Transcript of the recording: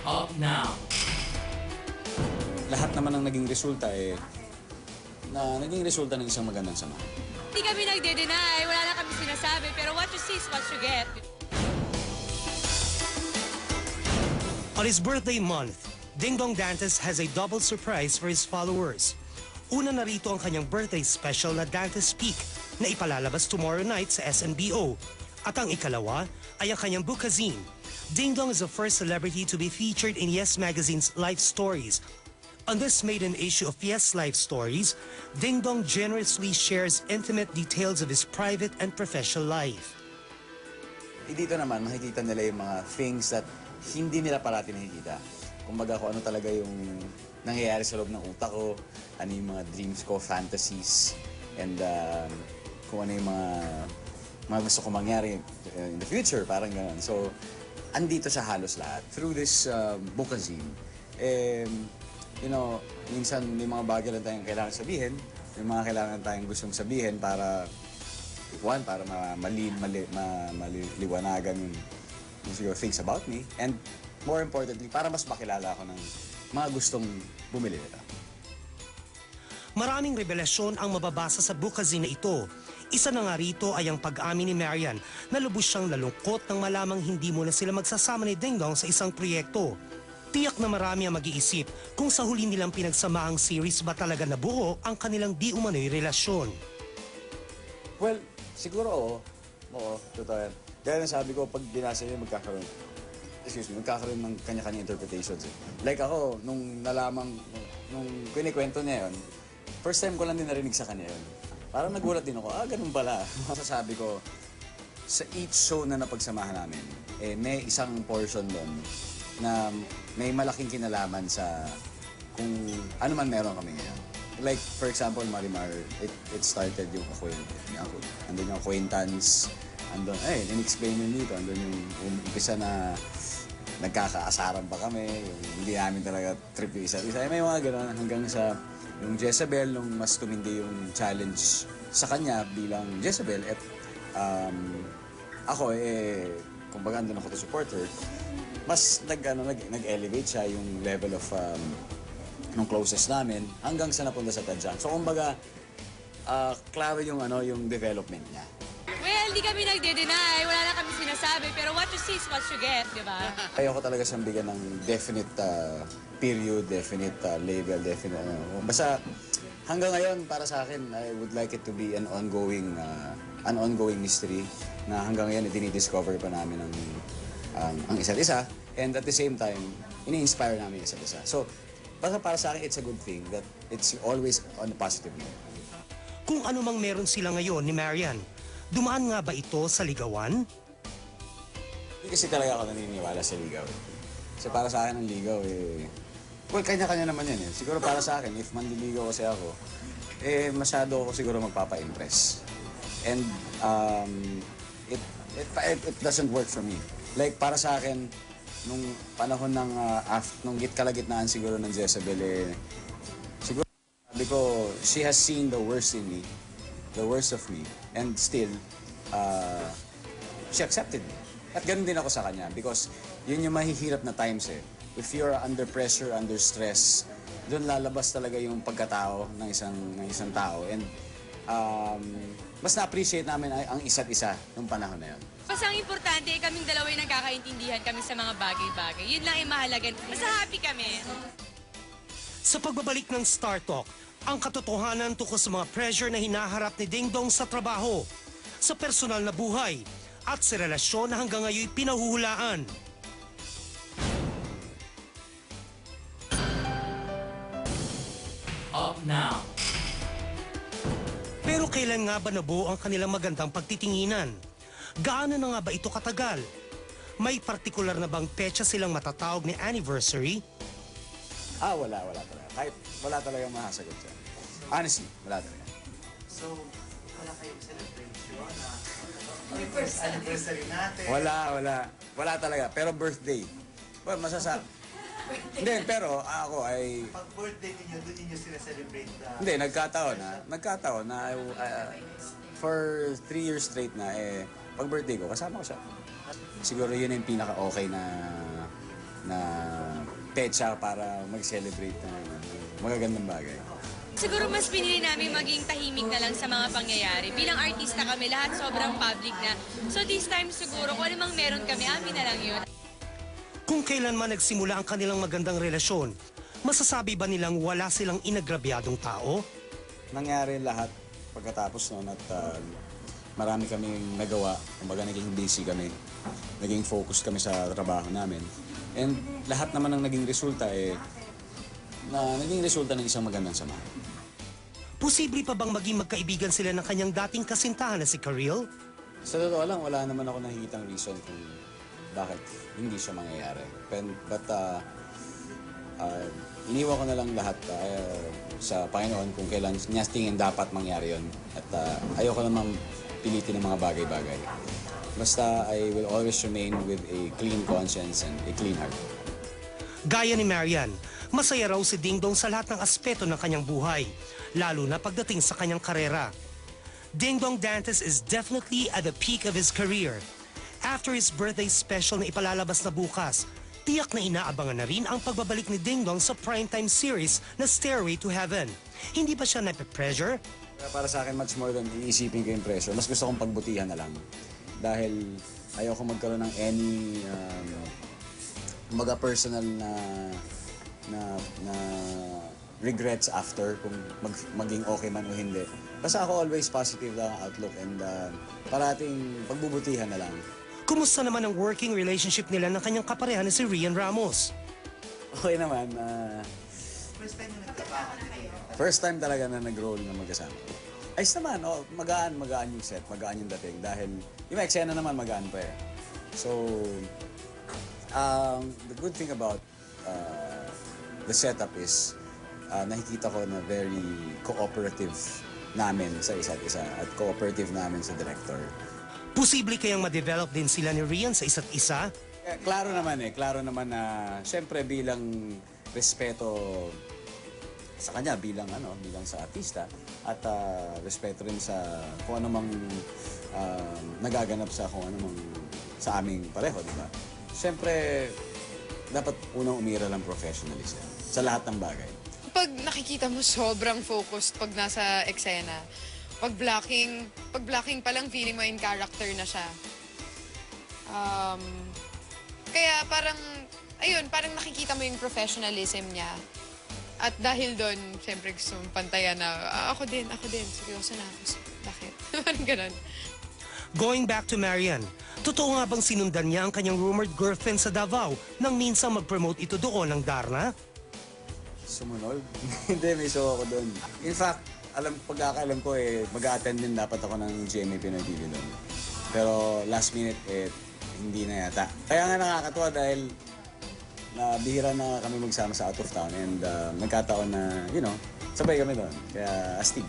Up now. Lahat naman ng naging resulta naging resulta ng isang magandang samahan. Hindi kami nagde-deny, wala na kami sinasabi, pero what you see is what you get. On his birthday month, Ding Dong Dantes has a double surprise for his followers. Una na rito ang kanyang birthday special na Dantes Peak na ipalalabas tomorrow night sa SNBO. At ang ikalawa ay ang kanyang bookazine. Ding Dong is the first celebrity to be featured in Yes Magazine's Life Stories. On this maiden issue of Yes Life Stories, Ding Dong generously shares intimate details of his private and professional life. Dito naman, makikita nila yung mga things that hindi nila parati nakikita. Kumbaga kung ano talaga yung nangyayari sa loob ng utak ko, ano yung mga dreams ko, fantasies, and kung ano yung mga gusto ko mangyari in the future, parang gano'n. So, andito sa halos lahat. Through this bookazine, minsan may mga bagay lang tayong kailangan sabihin, may mga kailangan tayong gustong sabihin para maliwanagan yung siguro things about me, and more importantly, para mas makilala ako ng mga gustong bumili nila. Maraming revelasyon ang mababasa sa bookazine na ito. Isa na nga rito ay ang pag-amin ni Marian na lubos siyang nalungkot nang malamang hindi muna sila magsasama ni Ding Dong sa isang proyekto. Tiyak na marami ang mag-iisip kung sa huli nilang pinagsamaang series ba talaga nabuo ang kanilang di umano'y relasyon. Well, siguro oo, totoo yan. Kaya nasabi ko, pag binasa niya, magkakaroon ng kanya-kanya interpretations. Like ako, nung kinikwento niya yun, first time ko lang din narinig sa kanya yun. Parang nagulat din ako, ganun pala. Masasabi ko, sa each show na napagsamahan namin, may isang portion doon na may malaking kinalaman sa kung ano man meron kami ngayon. Like, for example, Marimar, it started yung acquaintance, andun, in-explain yun dito, andun yung umpisa na nagkakaasaran pa kami, yung hindi namin talaga trip yung isa-isa. May mga gano'n hanggang sa yung Jezebel, nung mas tumindi yung challenge sa kanya bilang Jezebel, at ako, kumbaga andun ako to support her, mas nag-elevate siya yung level of nung closest namin hanggang sa napunta sa Tadjang. So kumbaga, klaro yung development niya. Well, hindi kami nagde-deny, wala na kami sinasabi, pero what you see is what you get, di ba? Ayoko talaga siyang bigyan ng definite period, definite label, definite Basta hanggang ngayon, para sa akin, I would like it to be an ongoing mystery na hanggang ngayon dinidiscover pa namin ang isa't isa, and at the same time, ini-inspire namin isa't isa. So, para sa akin, it's a good thing that it's always on a positive note. Kung ano mang meron sila ngayon ni Marian, dumaan nga ba ito sa ligawan? Hindi kasi talaga ako naniniwala sa ligaw. Kasi para sa akin ang ligaw well, kanya-kanya naman yan Siguro para sa akin, if manliligaw kasi ako, masyado ako siguro magpapa-impress. And it doesn't work for me. Like para sa akin, nung panahon ng nung kalagitnaan siguro ng Jezebel, siguro sabi ko, she has seen the worst in me, the worst of me, and still, she accepted me. At ganun din ako sa kanya because yun yung mahihirap na times If you're under pressure, under stress, doon lalabas talaga yung pagkatao ng isang tao. And mas na-appreciate namin ang isa't isa nung panahon na yun. Mas ang importante, kaming dalawa yung nagkakaintindihan kami sa mga bagay-bagay. Yun lang yung mahalaga. Mas happy kami. Sa pagbabalik ng Star Talk, ang katotohanan tungkol sa mga pressure na hinaharap ni Ding Dong sa trabaho, sa personal na buhay, at sa relasyon na hanggang ngayon pinahuhulaan. Up now. Pero kailan nga ba nabuo ang kanilang magandang pagtitinginan? Gaano na nga ba ito katagal? May partikular na bang petsa silang matatawag ni anniversary? Wala talaga. Kahit wala talagang masasagot siya. Honestly, wala talaga. So, wala kayong celebration na first anniversary natin? Wala talaga. Pero birthday. Well, Hindi, pero ako ay... Pag birthday ninyo, doon ninyo sila-celebrate na... Hindi, nagkataon na for 3 years straight na pag birthday ko, kasama ko siya. Siguro yun yung pinaka-okay na na petsa para mag-celebrate ng magagandang bagay. Siguro mas pinili namin maging tahimik na lang sa mga pangyayari. Bilang artista kami, lahat sobrang public na. So this time siguro, kung anumang meron kami, amin na lang yun. Kung kailanman nagsimula ang kanilang magandang relasyon, masasabi ba nilang wala silang inagrabyadong tao? Nangyari lahat pagkatapos noon at marami kaming nagawa. Kumbaga naging busy kami. Naging focus kami sa trabaho namin. And lahat naman ng naging resulta naging resulta ng isang magandang samahan. Posible pa bang maging magkaibigan sila ng kanyang dating kasintahan na si Karil? Sa totoo lang, wala naman ako nakikitang reason kung bakit hindi siya mangyayari. But iniwan ko na lang lahat sa Panginoon kung kailan niya tingin dapat mangyari yun. At ayoko namang pilitin ng mga bagay-bagay. Basta I will always remain with a clean conscience and a clean heart. Gaya ni Marian, masaya raw si Dingdong sa lahat ng aspeto ng kanyang buhay, lalo na pagdating sa kanyang karera. Dingdong Dantes is definitely at the peak of his career. After his birthday special na ipalalabas na bukas, tiyak na inaabangan na rin ang pagbabalik ni Dingdong sa primetime series na Stairway to Heaven. Hindi ba siya nape-pressure? Para sa akin, much more than iisipin ko yung pressure, mas gusto kong pagbutihan na lang. Dahil ayoko magkaroon ng any personal na regrets after kung maging okay man o hindi. Basta ako always positive lang ang outlook and parating pagbubutihan na lang. Kumusta naman ang working relationship nila ng kanyang kapareha na si Rian Ramos? Okay naman. First time na nagtrabaho ni Rian. First time talaga na nag-roll na magkasama. Ayos naman, magaan yung set, magaan yung dating. Dahil yung eksena naman magaan pa eh. So, the good thing about the setup is nakikita ko na very cooperative namin sa isa't isa at cooperative namin sa director. Posible kayang ma-develop din sila ni Rian sa isa't isa? Klaro naman na siyempre bilang respeto sa kanya bilang sa artista at respeto rin sa kung ano mang nagaganap sa sa aming pareho, di ba? Siyempre dapat unang umira lang professionalism sa lahat ng bagay. Pag nakikita mo sobrang focused pag nasa eksena, pag blocking pa lang feeling mo in character na siya. Kaya parang nakikita mo yung professionalism niya. At dahil doon, siyempre gusto mong pantayan na, ako din, seryoso na ako. Bakit? Parang ganun. Going back to Marian, totoo nga bang sinundan niya ang kanyang rumored girlfriend sa Davao nang minsan mag-promote ito doon ng Darna? Sumunod? Hindi, may show ako doon. In fact, pagkakaalam ko mag-a-attend din dapat ako ng GMA Pinoy TV doon. Pero last minute, hindi na yata. Kaya nga nakakatuwa dahil bihira na kami magsama sa out of town and nagkataon na, sabay kami doon. Kaya astig.